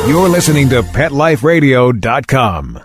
You're listening to PetLifeRadio.com.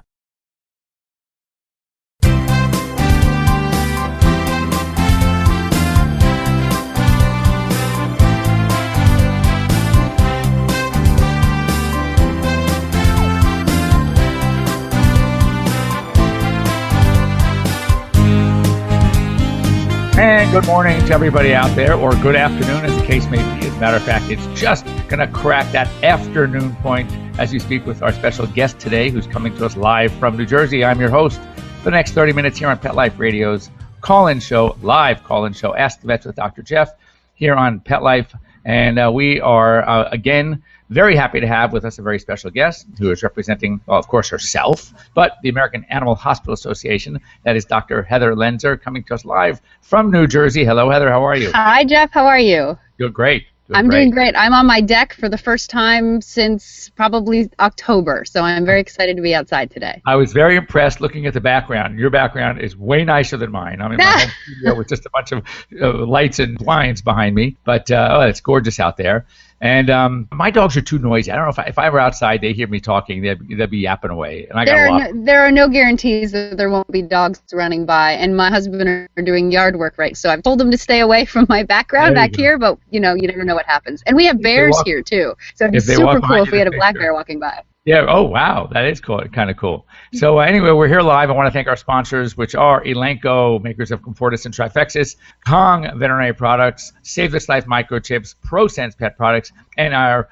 And good morning to everybody out there, or good afternoon as the case may be. As a matter of fact, it's just going to crack that afternoon point as we speak with our special guest today, who's coming to us live from New Jersey. I'm your host for the next 30 minutes here on Pet Life Radio's call-in show, live call-in show, Ask the Vets with Dr. Jeff, here on Pet Life. And we are, again, very happy to have with us a very special guest who is representing, well, of course, herself, but the American Animal Hospital Association. That is Dr. Heather Loenser, coming to us live from New Jersey. Hello, Heather. How are you? Hi, Jeff. How are you? Doing great. Doing great. I'm on my deck for the first time since probably October, so I'm very excited to be outside today. I was very impressed looking at the background. Your background is way nicer than mine. I'm in my home studio with just a bunch of lights and blinds behind me, but it's gorgeous out there. And my dogs are too noisy. I don't know if I were outside, they hear me talking, they'd be yapping away. And there are no guarantees that there won't be dogs running by. And my husband are doing yard work, right? So I've told them to stay away from my background back here, but you never know what happens. And we have bears here too, so it'd be super cool if we had a black bear walking by. Yeah. Oh, wow. That is cool. Kind of cool. So anyway, we're here live. I want to thank our sponsors, which are Elanco, makers of Comfortis and Trifexis, Kong Veterinary Products, Save This Life Microchips, Prosense Pet Products, and our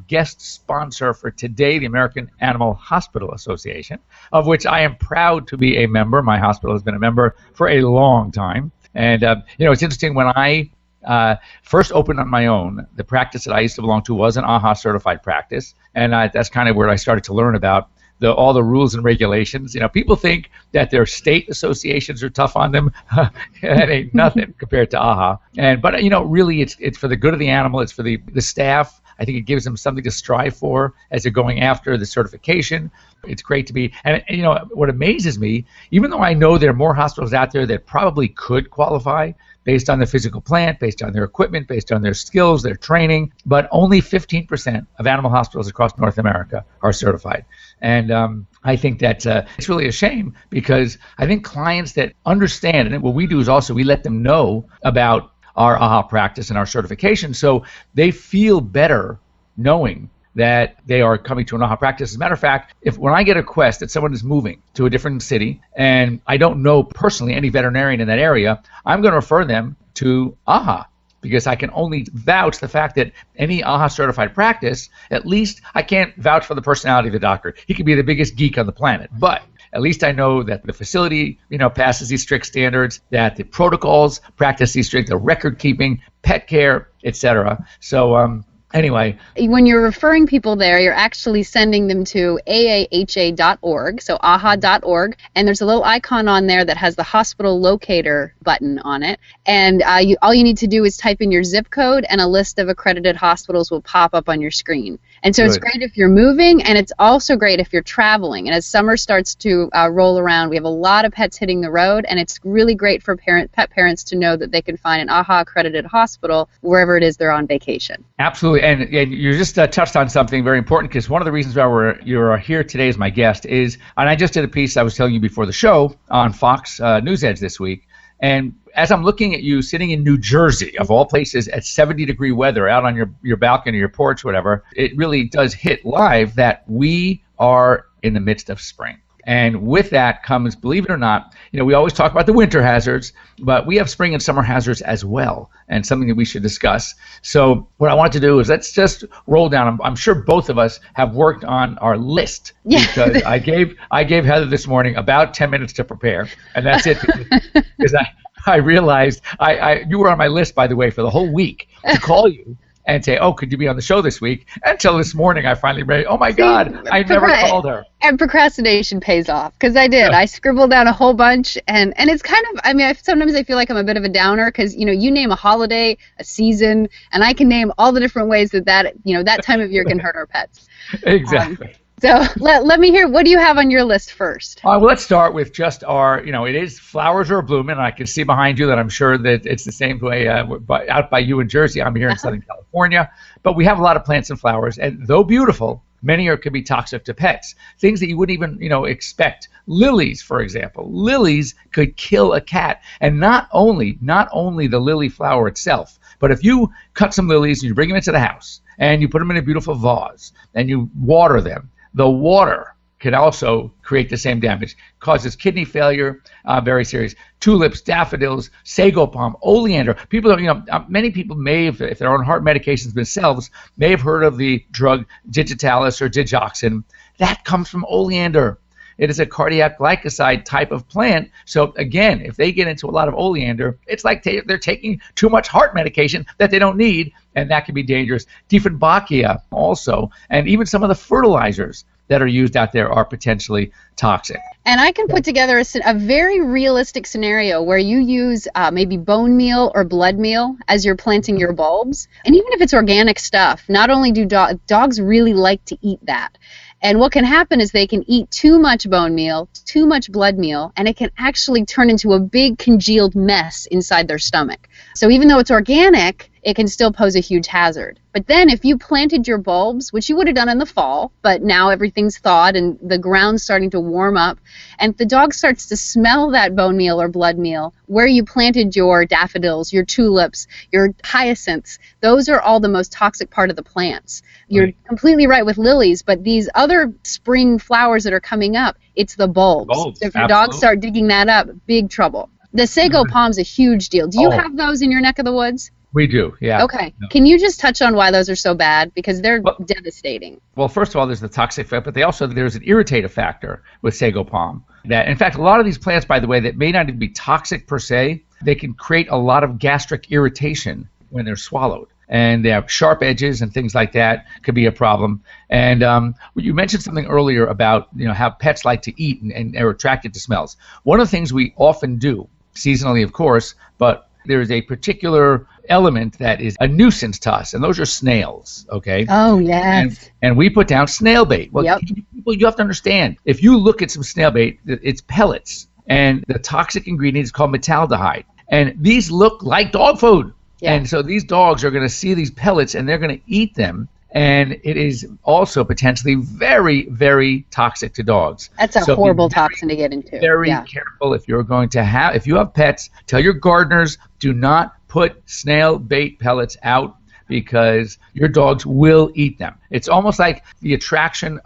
guest sponsor for today, the American Animal Hospital Association, of which I am proud to be a member. My hospital has been a member for a long time. And, it's interesting, when I first opened on my own, the practice that I used to belong to was an AHA certified practice, and that's kind of where I started to learn about all the rules and regulations. People think that their state associations are tough on them. That ain't nothing compared to AHA. But really, it's for the good of the animal. It's for the staff. I think it gives them something to strive for as they're going after the certification. It's great to be, and what amazes me, even though I know there are more hospitals out there that probably could qualify based on the physical plant, based on their equipment, based on their skills, their training, but only 15% of animal hospitals across North America are certified. And I think that it's really a shame, because I think clients that understand, and what we do is also we let them know about our AHA practice and our certification, so they feel better knowing that they are coming to an AHA practice. As a matter of fact, when I get a request that someone is moving to a different city and I don't know personally any veterinarian in that area, I'm going to refer them to AHA, because I can only vouch the fact that any AHA certified practice, at least I can't vouch for the personality of the doctor. He could be the biggest geek on the planet, but at least I know that the facility, passes these strict standards, that the protocols practice these strict, the record keeping, pet care, etc. So, anyway. When you're referring people there, you're actually sending them to aaha.org, so aha.org, and there's a little icon on there that has the hospital locator button on it, and all you need to do is type in your zip code, and a list of accredited hospitals will pop up on your screen. And so It's great if you're moving, and it's also great if you're traveling. And as summer starts to roll around, we have a lot of pets hitting the road, and it's really great for pet parents to know that they can find an AHA accredited hospital wherever it is they're on vacation. Absolutely. And you just touched on something very important, because one of the reasons why you're here today as my guest is, and I just did a piece I was telling you before the show on Fox News Edge this week, and as I'm looking at you sitting in New Jersey, of all places, at 70-degree weather, out on your balcony, your porch, whatever, it really does hit live that we are in the midst of spring. And with that comes, believe it or not, we always talk about the winter hazards, but we have spring and summer hazards as well, and something that we should discuss. So what I want to do is let's just roll down. I'm sure both of us have worked on our list, because I gave Heather this morning about 10 minutes to prepare, and that's it, because I realized you were on my list, by the way, for the whole week to call you and say, oh, could you be on the show this week? Until this morning, I finally read, oh my God, I never called her. And procrastination pays off, because I did. I scribbled down a whole bunch, and it's kind of, sometimes I feel like I'm a bit of a downer, because, you name a holiday, a season, and I can name all the different ways that time of year can hurt our pets. Exactly. So let me hear, what do you have on your list first? Well, let's start with just our, it is flowers are blooming. I can see behind you that I'm sure that it's the same way out by you in Jersey. I'm here in Southern California. But we have a lot of plants and flowers, and though beautiful, Many could be toxic to pets. Things that you wouldn't even, expect. Lilies, for example. Lilies could kill a cat. And not only the lily flower itself, but if you cut some lilies and you bring them into the house and you put them in a beautiful vase and you water them, the water can also create the same damage. Causes kidney failure, very serious. Tulips, daffodils, sago palm, oleander. People, many people may have, if they're on heart medications themselves, may have heard of the drug digitalis or digoxin. That comes from oleander. It is a cardiac glycoside type of plant. So again, if they get into a lot of oleander, it's like they're taking too much heart medication that they don't need, and that can be dangerous. Dieffenbachia also, and even some of the fertilizers that are used out there are potentially toxic. And I can put together a very realistic scenario where you use maybe bone meal or blood meal as you're planting your bulbs. And even if it's organic stuff, not only do dogs really like to eat that. And what can happen is they can eat too much bone meal, too much blood meal, and it can actually turn into a big congealed mess inside their stomach. So even though it's organic, it can still pose a huge hazard. But then if you planted your bulbs, which you would have done in the fall, but now everything's thawed and the ground's starting to warm up, and the dog starts to smell that bone meal or blood meal, where you planted your daffodils, your tulips, your hyacinths, those are all the most toxic part of the plants. You're completely right with lilies, but these other spring flowers that are coming up, it's the bulbs. So if your dogs start digging that up, big trouble. The sago palm's a huge deal. Do you have those in your neck of the woods? We do, yeah. Okay. No. Can you just touch on why those are so bad? Because they're devastating. Well, first of all, there's the toxic effect, but there's an irritative factor with sago palm. That, in fact, a lot of these plants, by the way, that may not even be toxic per se, they can create a lot of gastric irritation when they're swallowed. And they have sharp edges and things like that could be a problem. And you mentioned something earlier about how pets like to eat and are attracted to smells. One of the things we often do, seasonally of course, but there's a particular element that is a nuisance to us, and those are snails, okay? Oh, yes. And we put down snail bait. Well, people, you have to understand, if you look at some snail bait, it's pellets, and the toxic ingredient is called metaldehyde. And these look like dog food. Yeah. And so these dogs are going to see these pellets, and they're going to eat them. And it is also potentially very, very toxic to dogs. That's a horrible toxin to get into. Very careful if you're going to if you have pets, tell your gardeners, do not put snail bait pellets out because your dogs will eat them. It's almost like the attraction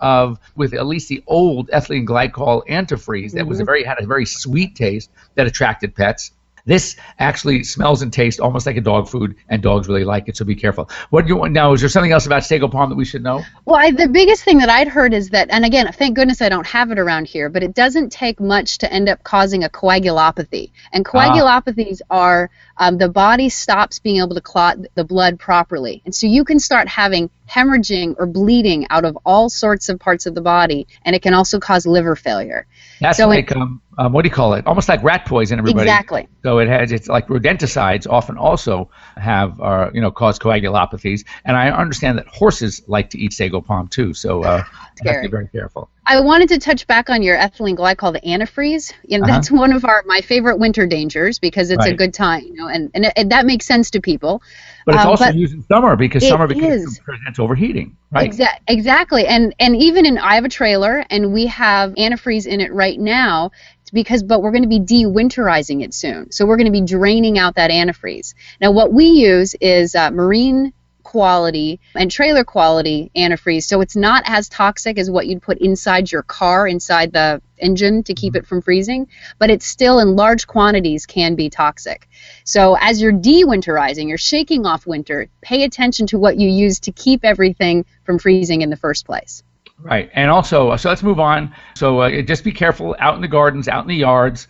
with at least the old ethylene glycol antifreeze that had a very sweet taste that attracted pets. This actually smells and tastes almost like a dog food, and dogs really like it, so be careful. What do you want now? Is there something else about sago palm that we should know? Well, the biggest thing that I'd heard is that, and again, thank goodness I don't have it around here, but it doesn't take much to end up causing a coagulopathy. And coagulopathies are the body stops being able to clot the blood properly. And so you can start having hemorrhaging or bleeding out of all sorts of parts of the body, and it can also cause liver failure. That's so like, what do you call it? Almost like rat poison, everybody. Exactly. So it's like rodenticides often also have, cause coagulopathies. And I understand that horses like to eat sago palm too, so you have to be very careful. I wanted to touch back on your ethylene glycol, the antifreeze. That's one of my favorite winter dangers because it's a good time, and that makes sense to people. But it's also used in summer because it presents overheating, right? Exactly. And even I have a trailer and we have antifreeze in it right now but we're going to be de-winterizing it soon. So we're going to be draining out that antifreeze. Now what we use is marine quality and trailer quality antifreeze, so it's not as toxic as what you'd put inside your car, inside the engine to keep it from freezing, but it's still in large quantities can be toxic. So as you're de-winterizing, you're shaking off winter, pay attention to what you use to keep everything from freezing in the first place. Right. And also, so let's move on. So just be careful out in the gardens, out in the yards.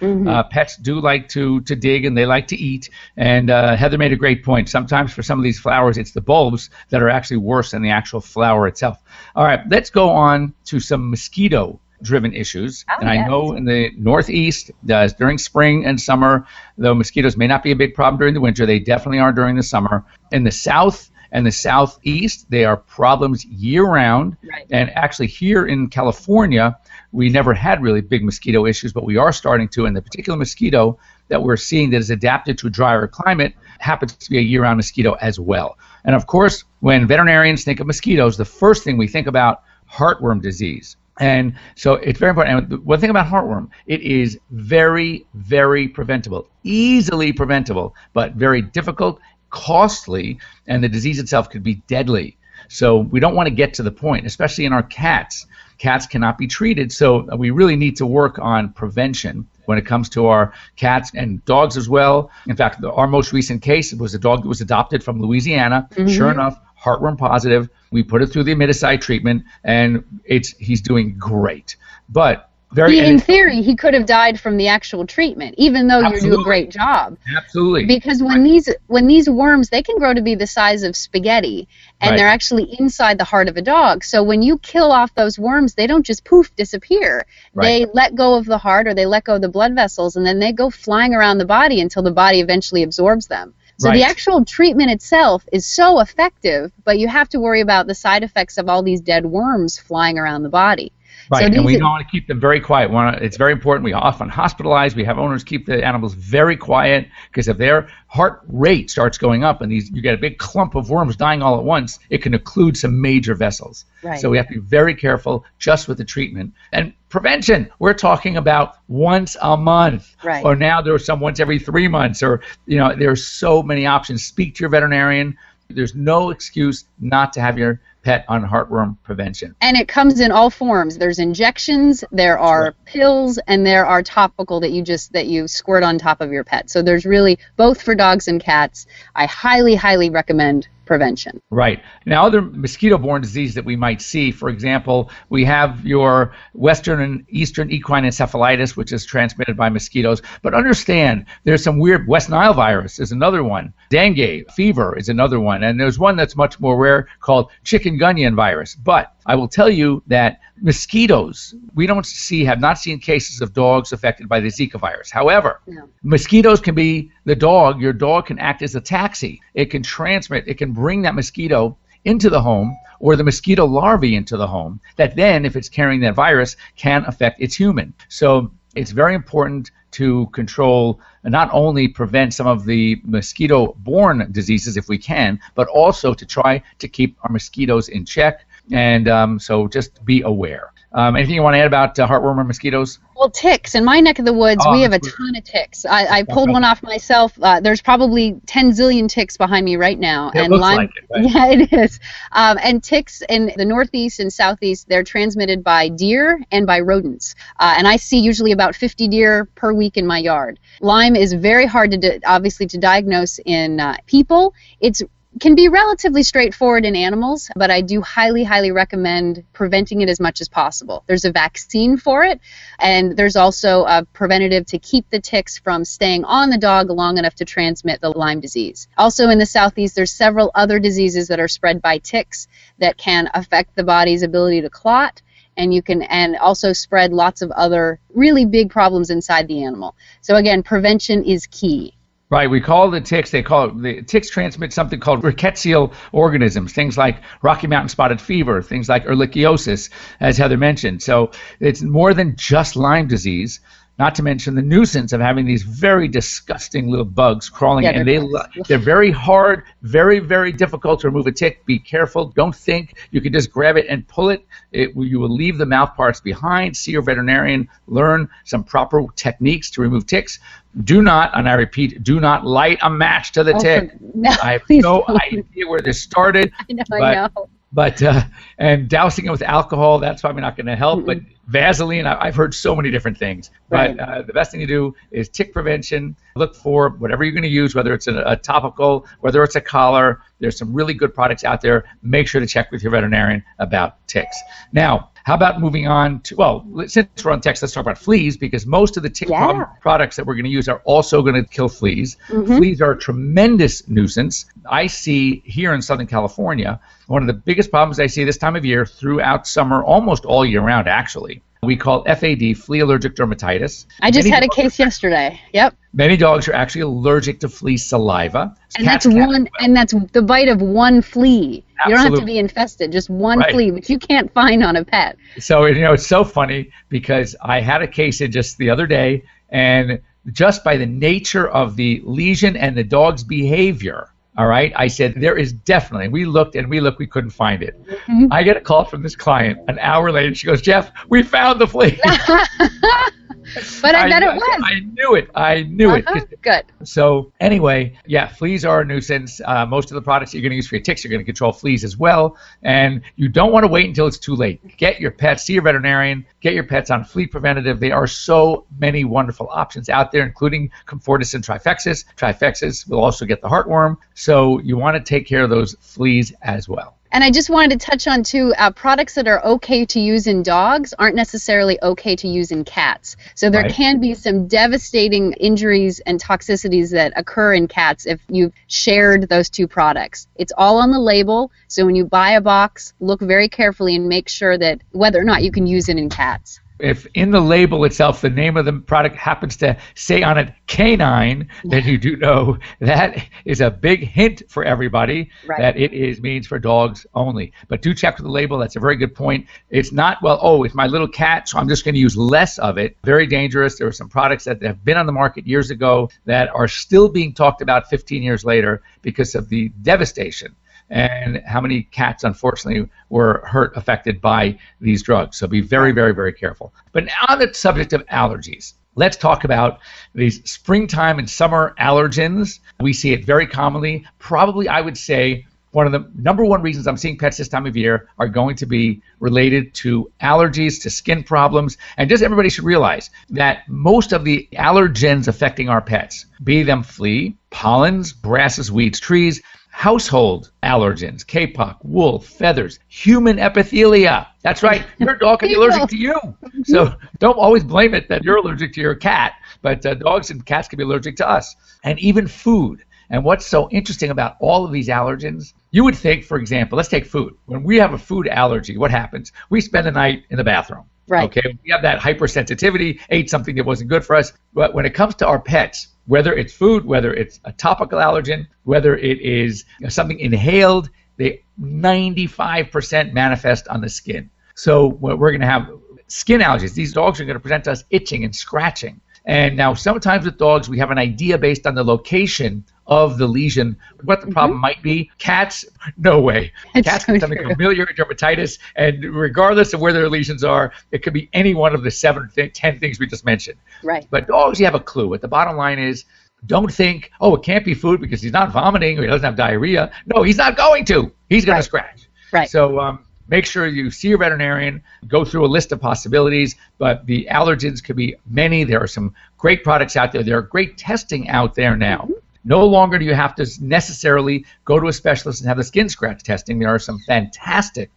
Pets do like to dig and they like to eat. And Heather made a great point. Sometimes for some of these flowers, it's the bulbs that are actually worse than the actual flower itself. All right. Let's go on to some mosquito-driven issues. I know in the Northeast, during spring and summer, though mosquitoes may not be a big problem during the winter, they definitely are during the summer. In the South and the Southeast, they are problems year-round. Right. And actually here in California, we never had really big mosquito issues, but we are starting to. And the particular mosquito that we're seeing that is adapted to a drier climate happens to be a year-round mosquito as well. And of course, when veterinarians think of mosquitoes, the first thing we think about heartworm disease. And so it's very important. And one thing about heartworm, it is very, very preventable, easily preventable, but very difficult, costly, and the disease itself could be deadly. So we don't want to get to the point, especially in our cats. Cats cannot be treated, so we really need to work on prevention when it comes to our cats and dogs as well. In fact, our most recent case was a dog that was adopted from Louisiana. Sure enough, heartworm positive. We put it through the imidacide treatment, and he's doing great. But in theory, he could have died from the actual treatment, even though you do a great job. Absolutely. Because when these worms, they can grow to be the size of spaghetti, and they're actually inside the heart of a dog. So when you kill off those worms, they don't just poof disappear. They let go of the heart, or they let go of the blood vessels, and then they go flying around the body until the body eventually absorbs them. So the actual treatment itself is so effective, but you have to worry about the side effects of all these dead worms flying around the body. Right, and we want to keep them very quiet. It's very important. We often hospitalize. We have owners keep the animals very quiet, because if their heart rate starts going up and you get a big clump of worms dying all at once, it can occlude some major vessels. So we have to be very careful just with the treatment. And prevention, we're talking about once a month, or now there are some once every 3 months, or there's so many options. Speak to your veterinarian. There's no excuse not to have your pet on heartworm prevention. And it comes in all forms. There's injections, there are pills, and there are topical that you squirt on top of your pet. So there's really both for dogs and cats. I highly, highly recommend prevention. Right. Now, other mosquito-borne disease that we might see, for example, we have your Western and Eastern equine encephalitis, which is transmitted by mosquitoes. But understand, there's some weird West Nile virus is another one. Dengue fever is another one. And there's one that's much more rare called chikungunya virus. But I will tell you that mosquitoes, we have not seen cases of dogs affected by the Zika virus. However, mosquitoes can be your dog can act as a taxi. It can transmit, it can bring that mosquito into the home, or the mosquito larvae into the home, that then, if it's carrying that virus, can affect its human. So it's very important to control and not only prevent some of the mosquito-borne diseases if we can, but also to try to keep our mosquitoes in check. And so just be aware. Anything you want to add about heartworm or mosquitoes? Well, ticks. In my neck of the woods, we have a ton of ticks. I pulled one off myself. There's probably 10 zillion ticks behind me right now. It looks like it, right? Yeah, it is. And ticks in the northeast and southeast, they're transmitted by deer and by rodents. And I see usually about 50 deer per week in my yard. Lyme is very hard obviously to diagnose in people. It can be relatively straightforward in animals, but I do highly, highly recommend preventing it as much as possible. There's a vaccine for it, and there's also a preventative to keep the ticks from staying on the dog long enough to transmit the Lyme disease. Also in the southeast, there's several other diseases that are spread by ticks that can affect the body's ability to clot, and also spread lots of other really big problems inside the animal. So again, prevention is key. Right, the ticks transmit something called rickettsial organisms, things like Rocky Mountain spotted fever, things like ehrlichiosis, as Heather mentioned. So it's more than just Lyme disease, not to mention the nuisance of having these very disgusting little bugs crawling, and they're very hard, very, very difficult to remove a tick. Be careful. Don't think you can just grab it and pull it. You will leave the mouth parts behind. See your veterinarian. Learn some proper techniques to remove ticks. Do not, and I repeat, do not light a match to the tick. I have no idea where this started. I know. But and dousing it with alcohol, that's probably not going to help. But Vaseline, I've heard so many different things. But the best thing to do is tick prevention. Look for whatever you're going to use, whether it's a topical, whether it's a collar. There's some really good products out there. Make sure to check with your veterinarian about ticks. Now, how about moving on to, since we're on ticks, let's talk about fleas, because most of the tick products that we're going to use are also going to kill fleas. Fleas are a tremendous nuisance. I see here in Southern California, one of the biggest problems I see this time of year throughout summer, almost all year round actually, we call FAD, flea allergic dermatitis. I just had a case yesterday. Yep. Many dogs are actually allergic to flea saliva. And that's the bite of one flea. Absolutely. You don't have to be infested, just one flea, which you can't find on a pet. So, it's so funny because I had a case just the other day, and just by the nature of the lesion and the dog's behavior, All right. I said, there is definitely, we looked, we couldn't find it. Mhm. I get a call from this client an hour later. She goes, Jeff, we found the flea. But I bet it was. I knew it. Good. So anyway, yeah, fleas are a nuisance. Most of the products you're going to use for your ticks, you're going to control fleas as well. And you don't want to wait until it's too late. Get your pets, see your veterinarian, get your pets on flea preventative. There are so many wonderful options out there, including Comfortis and Trifexis. Trifexis will also get the heartworm. So you want to take care of those fleas as well. And I just wanted to touch on, too, products that are okay to use in dogs aren't necessarily okay to use in cats. So there can be some devastating injuries and toxicities that occur in cats if you've shared those two products. It's all on the label, so when you buy a box, look very carefully and make sure that whether or not you can use it in cats. If in the label itself the name of the product happens to say on it canine, then you do know that is a big hint for everybody that it means for dogs only. But do check with the label. That's a very good point. It's not, it's my little cat, so I'm just going to use less of it. Very dangerous. There are some products that have been on the market years ago that are still being talked about 15 years later because of the devastation and how many cats, unfortunately, were affected by these drugs. So be very, very, very careful. But on the subject of allergies, let's talk about these springtime and summer allergens. We see it very commonly. Probably, I would say, one of the number one reasons I'm seeing pets this time of year are going to be related to allergies, to skin problems. And just everybody should realize that most of the allergens affecting our pets, be them flea, pollens, grasses, weeds, trees, household allergens, kapok, wool, feathers, human epithelia. That's right. Your dog can be allergic to you. So don't always blame it that you're allergic to your cat, but dogs and cats can be allergic to us. And even food. And what's so interesting about all of these allergens, you would think, for example, let's take food. When we have a food allergy, what happens? We spend the night in the bathroom. Right. Okay. We have that hypersensitivity, ate something that wasn't good for us. But when it comes to our pets, whether it's food, whether it's a topical allergen, whether it is something inhaled, they 95% manifest on the skin. So we're going to have skin allergies. These dogs are going to present us itching and scratching. And now sometimes with dogs, we have an idea based on the location of the lesion, what the problem might be. Cats, no way. Cats can have familial dermatitis, and regardless of where their lesions are, it could be any one of the 10 things we just mentioned. Right. But dogs, you have a clue. But the bottom line is, don't think, it can't be food because he's not vomiting or he doesn't have diarrhea. No, he's not going to. He's going to scratch. Right. So make sure you see your veterinarian, go through a list of possibilities, but the allergens could be many. There are some great products out there. There are great testing out there now. No longer do you have to necessarily go to a specialist and have the skin scratch testing. There are some fantastic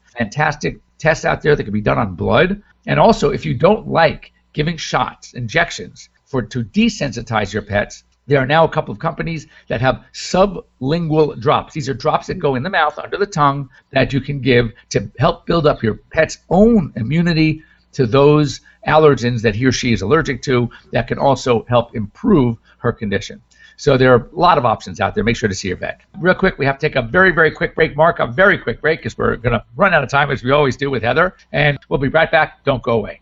tests out there that can be done on blood. And also, if you don't like giving shots, injections to desensitize your pets, there are now a couple of companies that have sublingual drops. These are drops that go in the mouth, under the tongue, that you can give to help build up your pet's own immunity to those allergens that he or she is allergic to, that can also help improve her condition. So there are a lot of options out there. Make sure to see your vet. Real quick, we have to take a very, very quick break. Mark, a very quick break because we're going to run out of time as we always do with Heather. And we'll be right back. Don't go away.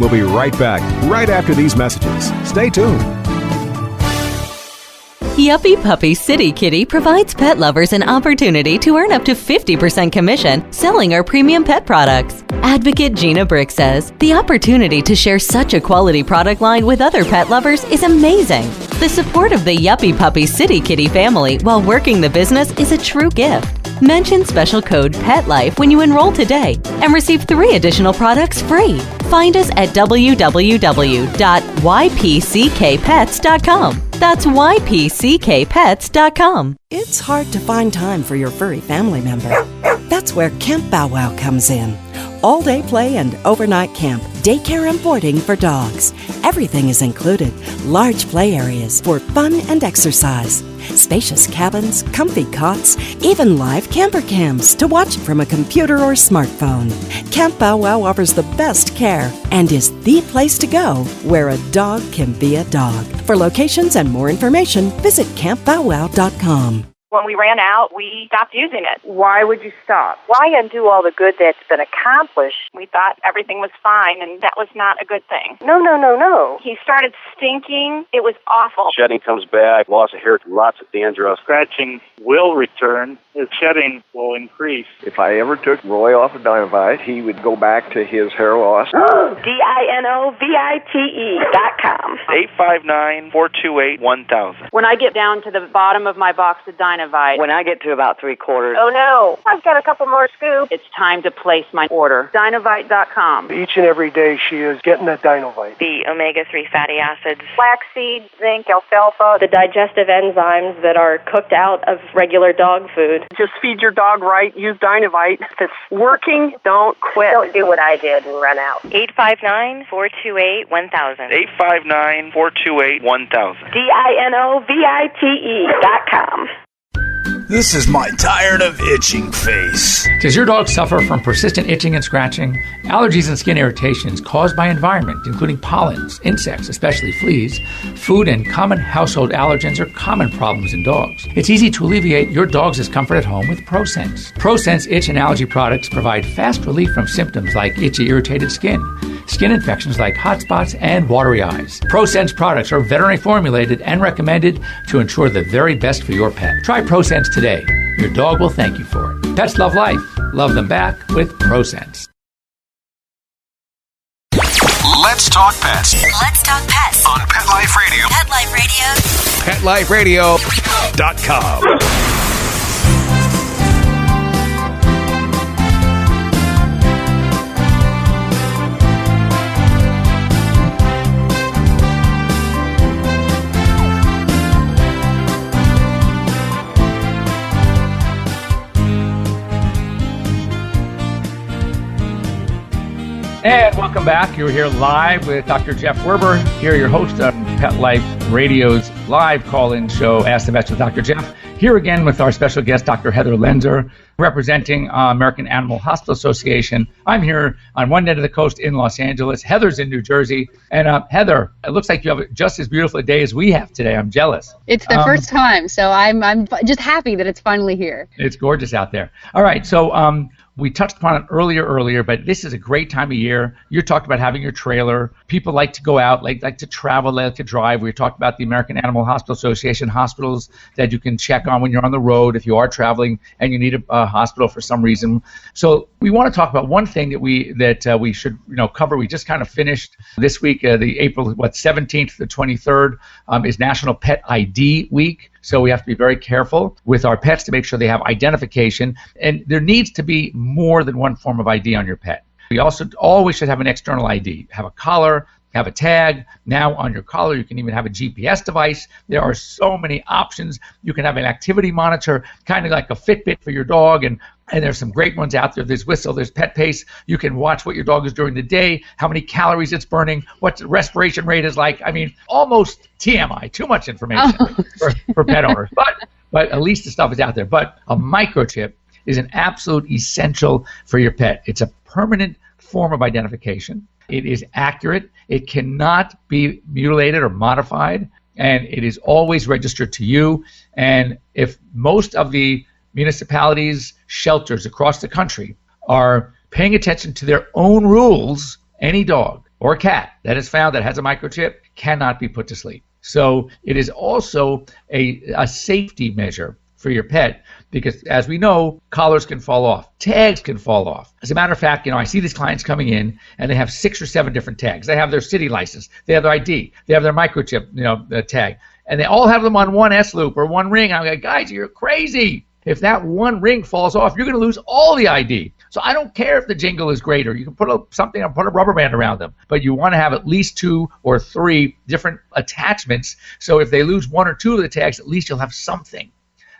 We'll be right back, right after these messages. Stay tuned. Yuppie Puppy City Kitty provides pet lovers an opportunity to earn up to 50% commission selling our premium pet products. Advocate Gina Brick says, the opportunity to share such a quality product line with other pet lovers is amazing. The support of the Yuppie Puppy City Kitty family while working the business is a true gift. Mention special code PETLIFE when you enroll today and receive 3 additional products free. Find us at www.ypckpets.com. That's ypckpets.com. It's hard to find time for your furry family member. That's where Camp Bow Wow comes in. All-day play and overnight camp, daycare and boarding for dogs. Everything is included. Large play areas for fun and exercise. Spacious cabins, comfy cots, even live camper cams to watch from a computer or smartphone. Camp Bow Wow offers the best care and is the place to go where a dog can be a dog. For locations and more information, visit campbowwow.com. When we ran out, we stopped using it. Why would you stop? Why undo all the good that's been accomplished? We thought everything was fine, and that was not a good thing. No. He started stinking. It was awful. Shedding comes back, loss of hair, lots of dandruff. Scratching will return. His shedding will increase. If I ever took Roy off of Dinovite, he would go back to his hair loss. DINOVITE.com. 859-428-1000. When I get down to the bottom of my box of Dinovite, When I get to about 3/4, oh no, I've got a couple more scoops. It's time to place my order. Dinovite.com. Each and every day she is getting that Dinovite. The omega-3 fatty acids, Flaxseed, zinc, alfalfa, the digestive enzymes that are cooked out of regular dog food. Just feed your dog right. Use Dinovite. If it's working, don't quit. Don't do what I did and run out. 859-428-1000. 859-428-1000. DINOVITE.com. This is my tired of itching face. Does your dog suffer from persistent itching and scratching? Allergies and skin irritations caused by environment, including pollens, insects, especially fleas, food, and common household allergens are common problems in dogs. It's easy to alleviate your dog's discomfort at home with Prosense. Prosense itch and allergy products provide fast relief from symptoms like itchy, irritated skin, skin infections like hot spots, and watery eyes. Prosense products are veterinary formulated and recommended to ensure the very best for your pet. Try Prosense today. Your dog will thank you for it. Pets love life. Love them back with Prosense. Let's talk pets Let's talk pets on Pet Life Radio. Pet Life Radio. PetLifeRadio.com. And welcome back. You're here live with Dr. Jeff Werber, here your host of Pet Life Radio's live call-in show, Ask the Vets with Dr. Jeff. Here again with our special guest, Dr. Heather Loenser, representing American Animal Hospital Association. I'm here on one end of the coast in Los Angeles. Heather's in New Jersey. And Heather, it looks like you have just as beautiful a day as we have today. I'm jealous. It's the first time, so I'm just happy that it's finally here. It's gorgeous out there. All right, so we touched upon it earlier, but this is a great time of year. You talked about having your trailer. People like to go out, like to travel, like to drive. We talked about the American Animal Hospital Association hospitals that you can check on when you're on the road if you are traveling and you need a hospital for some reason. So we want to talk about one thing that we should cover. We just kind of finished this week, the April 17th to 23rd is National Pet ID Week. So we have to be very careful with our pets to make sure they have identification. And there needs to be more than one form of ID on your pet. We also always should have an external ID. Have a collar, have a tag. Now on your collar, you can even have a GPS device. There are so many options. You can have an activity monitor, kind of like a Fitbit for your dog, and there's some great ones out there. There's Whistle, there's Pet Pace. You can watch what your dog is during the day, how many calories it's burning, what the respiration rate is like. I mean, almost TMI, too much information for pet owners. But at least the stuff is out there. But a microchip is an absolute essential for your pet. It's a permanent form of identification. It is accurate. It cannot be mutilated or modified, and it is always registered to you. And if most of the municipalities, shelters across the country are paying attention to their own rules, any dog or cat that is found that has a microchip cannot be put to sleep. So it is also a safety measure for your pet, because as we know, collars can fall off, tags can fall off. As a matter of fact, I see these clients coming in and they have 6 or 7 different tags. They have their city license, they have their ID, they have their microchip, tag, and they all have them on one S loop or one ring. I'm like, guys, you're crazy. If that one ring falls off, you're going to lose all the ID. So I don't care if the jingle is great, or you can put a rubber band around them, but you want to have at least 2 or 3 different attachments. So if they lose 1 or 2 of the tags, at least you'll have something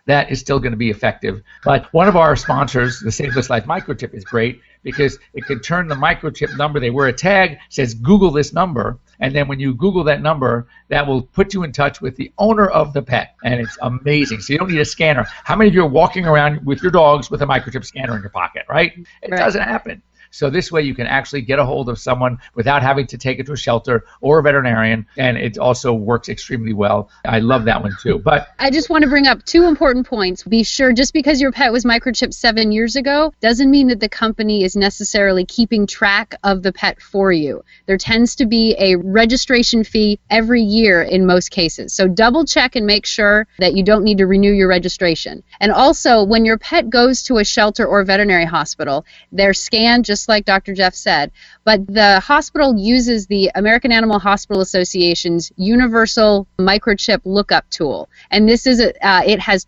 that is still going to be effective. But one of our sponsors, the Saveless Life Microchip, is great because it can turn the microchip number. They wear a tag, says Google this number, and then when you Google that number, that will put you in touch with the owner of the pet, and it's amazing. So you don't need a scanner. How many of you are walking around with your dogs with a microchip scanner in your pocket, right? It doesn't happen. So this way you can actually get a hold of someone without having to take it to a shelter or a veterinarian, and it also works extremely well. I love that one too. But I just want to bring up two important points. Be sure, just because your pet was microchipped 7 years ago doesn't mean that the company is necessarily keeping track of the pet for you. There tends to be a registration fee every year in most cases. So double check and make sure that you don't need to renew your registration. And also, when your pet goes to a shelter or veterinary hospital, they're scanned just like Dr. Jeff said, but the hospital uses the American Animal Hospital Association's universal microchip lookup tool. And this is it has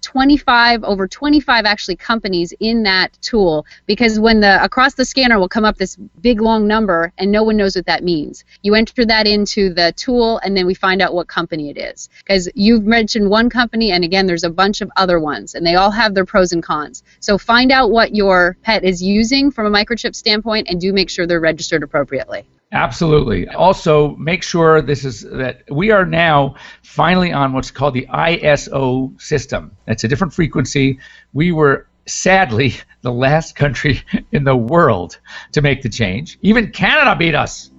over 25 actually companies in that tool, because when across the scanner will come up this big long number and no one knows what that means. You enter that into the tool and then we find out what company it is. Because you've mentioned one company, and again there's a bunch of other ones and they all have their pros and cons. So find out what your pet is using from a microchip standpoint and do make sure they're registered appropriately. Absolutely. Also, make sure that we are now finally on what's called the ISO system. It's a different frequency. We were sadly the last country in the world to make the change. Even Canada beat us.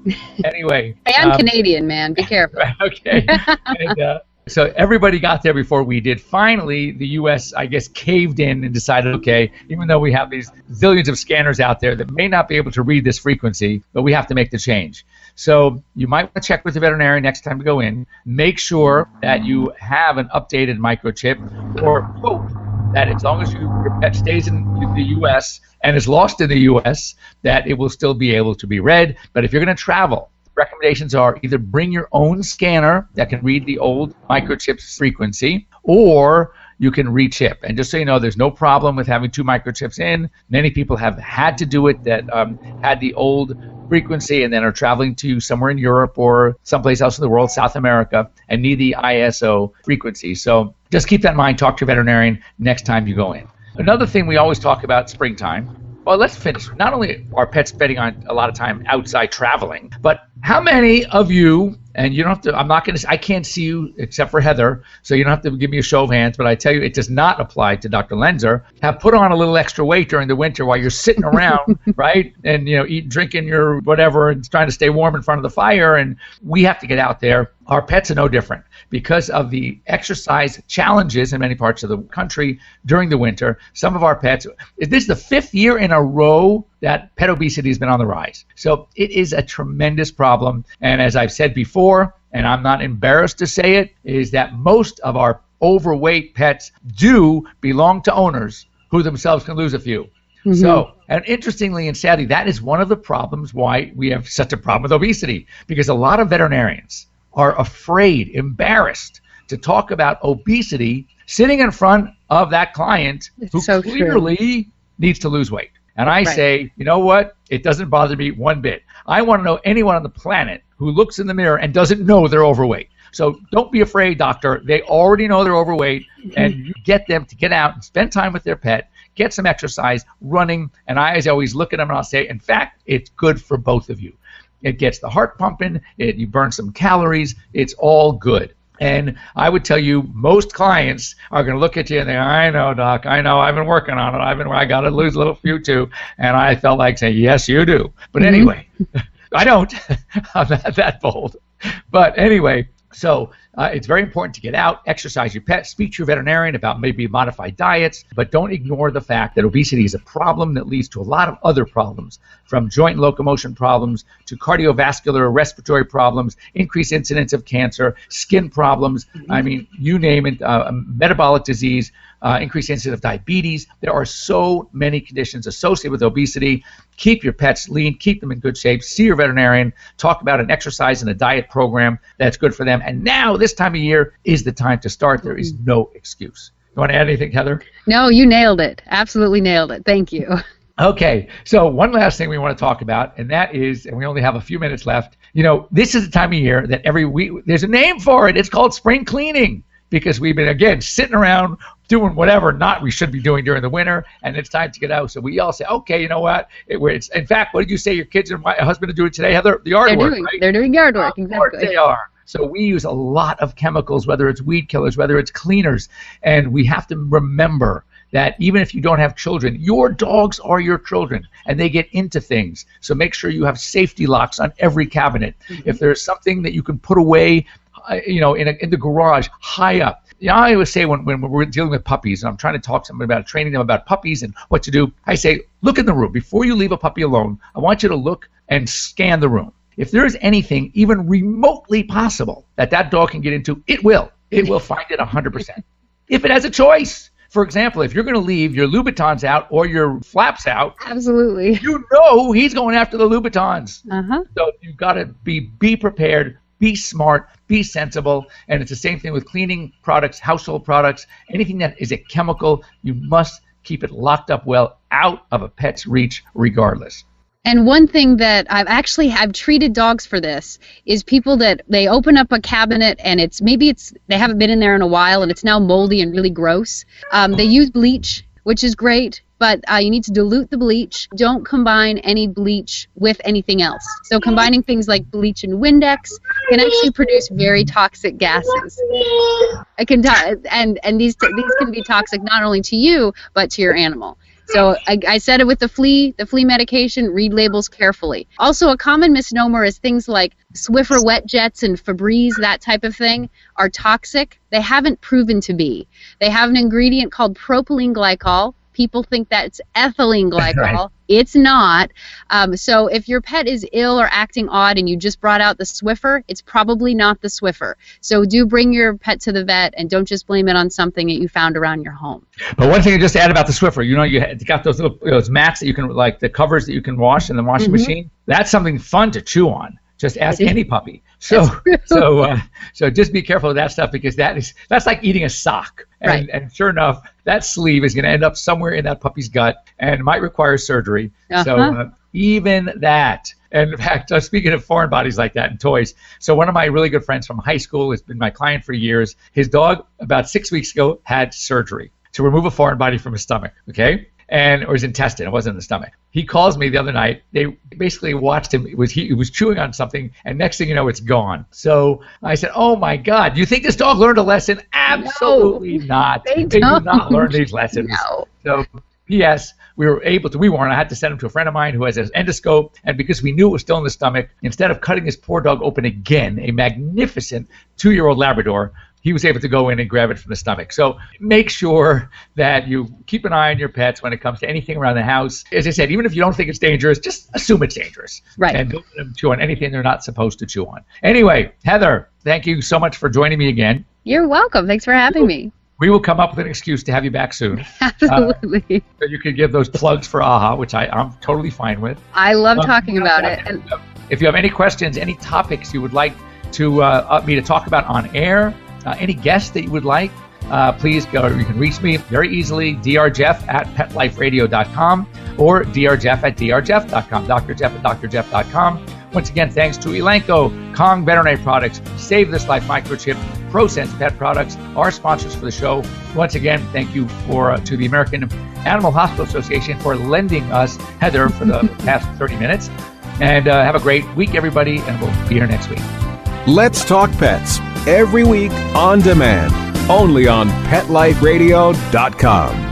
Anyway. I'm Canadian, man. Be careful. Okay. And, so everybody got there before we did. Finally, the U.S., I guess, caved in and decided, okay, even though we have these zillions of scanners out there that may not be able to read this frequency, but we have to make the change. So you might want to check with the veterinarian next time you go in. Make sure that you have an updated microchip, or hope that as long as your pet stays in the U.S. and is lost in the U.S., that it will still be able to be read. But if you're going to travel, recommendations are either bring your own scanner that can read the old microchip's frequency, or you can rechip. And just so you know, there's no problem with having 2 microchips in. Many people have had to do it that had the old frequency and then are traveling to somewhere in Europe or someplace else in the world, South America, and need the ISO frequency. So just keep that in mind. Talk to your veterinarian next time you go in. Another thing we always talk about springtime. Well, let's finish. Not only are pets spending on a lot of time outside traveling, but how many of you, and you don't have to, I can't see you except for Heather, so you don't have to give me a show of hands, but I tell you, it does not apply to Dr. Loenser, have put on a little extra weight during the winter while you're sitting around, right? And, drinking your whatever and trying to stay warm in front of the fire. And we have to get out there. Our pets are no different. Because of the exercise challenges in many parts of the country during the winter, some of our pets, this is the 5th year in a row that pet obesity has been on the rise. So it is a tremendous problem. And as I've said before, and I'm not embarrassed to say it, is that most of our overweight pets do belong to owners who themselves can lose a few. Mm-hmm. So, and interestingly and sadly, that is one of the problems why we have such a problem with obesity, because a lot of veterinarians are afraid, embarrassed to talk about obesity sitting in front of that client who clearly needs to lose weight. And I say, you know what? It doesn't bother me one bit. I want to know anyone on the planet who looks in the mirror and doesn't know they're overweight. So don't be afraid, doctor. They already know they're overweight, and you get them to get out and spend time with their pet, get some exercise, running. And I always look at them and I'll say, in fact, it's good for both of you. It gets the heart pumping, you burn some calories, it's all good. And I would tell you, most clients are going to look at you and think, I know, doc, I know, I've been working on it, I got to lose a little few too. And I felt like saying, yes, you do. But anyway, I don't. I'm not that bold. But anyway, so it's very important to get out, exercise your pet, speak to your veterinarian about maybe modified diets, but don't ignore the fact that obesity is a problem that leads to a lot of other problems, from joint and locomotion problems to cardiovascular, respiratory problems, increased incidence of cancer, skin problems, I mean, you name it, metabolic disease, increased incidence of diabetes. There are so many conditions associated with obesity. Keep your pets lean, keep them in good shape, see your veterinarian, talk about an exercise and a diet program that's good for them. And now, this time of year is the time to start. There is no excuse. You want to add anything, Heather? No, you nailed it. Absolutely nailed it. Thank you. Okay, so one last thing we want to talk about, and that is, and we only have a few minutes left, this is the time of year that every week, there's a name for it. It's called spring cleaning, because we've been, again, sitting around doing whatever not we should be doing during the winter, and it's time to get out. So we all say, okay, you know what? It's, in fact, what did you say your kids and my husband are doing today, Heather? The yard work, right? They're doing yard work, exactly. Of course they are. So we use a lot of chemicals, whether it's weed killers, whether it's cleaners, and we have to remember that even if you don't have children, your dogs are your children and they get into things. So make sure you have safety locks on every cabinet. If there's something that you can put away, in the garage high up. I always say when we're dealing with puppies, and I'm trying to talk to somebody about training them about puppies and what to do, I say, look in the room. Before you leave a puppy alone, I want you to look and scan the room. If there is anything even remotely possible that dog can get into, it will. It will find it 100%. If it has a choice. For example, if you're going to leave your Louboutins out or your flaps out, absolutely, he's going after the Louboutins. So you've got to be prepared, be smart, be sensible, and it's the same thing with cleaning products, household products, anything that is a chemical. You must keep it locked up well out of a pet's reach regardless. And one thing that I've treated dogs for this is people that they open up a cabinet and they haven't been in there in a while and it's now moldy and really gross. They use bleach, which is great, but you need to dilute the bleach. Don't combine any bleach with anything else. So combining things like bleach and Windex can actually produce very toxic gases. It can and these can be toxic not only to you but to your animal. So I said it with the flea medication, read labels carefully. Also, a common misnomer is things like Swiffer wet jets and Febreze, that type of thing, are toxic. They haven't proven to be. They have an ingredient called propylene glycol. People think that it's ethylene glycol. Right. It's not. So if your pet is ill or acting odd and you just brought out the Swiffer, it's probably not the Swiffer. So do bring your pet to the vet and don't just blame it on something that you found around your home. But one thing to just add about the Swiffer, you got those little those mats that you can, like the covers that you can wash in the washing machine. That's something fun to chew on. Just ask any puppy. So just be careful of that stuff, because that's like eating a sock. And sure enough, that sleeve is going to end up somewhere in that puppy's gut and might require surgery. So even that. And in fact, speaking of foreign bodies like that and toys, so one of my really good friends from high school has been my client for years. His dog, about 6 weeks ago, had surgery to remove a foreign body from his stomach, or his intestine. It wasn't in the stomach. He calls me the other night. They basically watched him. He was chewing on something, and next thing you know, it's gone. So I said, "Oh my God, do you think this dog learned a lesson?" Absolutely not. They do not learn these lessons. No. So, P.S. We weren't. I had to send him to a friend of mine who has an endoscope, and because we knew it was still in the stomach, instead of cutting this poor dog open again, a magnificent 2-year-old Labrador, he was able to go in and grab it from the stomach. So make sure that you keep an eye on your pets when it comes to anything around the house. As I said, even if you don't think it's dangerous, just assume it's dangerous. Right. And don't let them chew on anything they're not supposed to chew on. Anyway, Heather, thank you so much for joining me again. You're welcome. Thanks for having me. We will come up with an excuse to have you back soon. Absolutely. So you can give those plugs for AHA, which I'm totally fine with. I love talking about it. And if you have any questions, any topics you would like to me to talk about on air, any guests that you would like, please go. You can reach me very easily, drjeff@petliferadio.com or drjeff@drjeff.com, drjeff@drjeff.com. Once again, thanks to Elanco, Kong Veterinary Products, Save This Life Microchip, Prosense Pet Products, our sponsors for the show. Once again, thank you to the American Animal Hospital Association for lending us Heather for the past 30 minutes. And have a great week, everybody, and we'll be here next week. Let's Talk Pets, every week on demand, only on PetLifeRadio.com.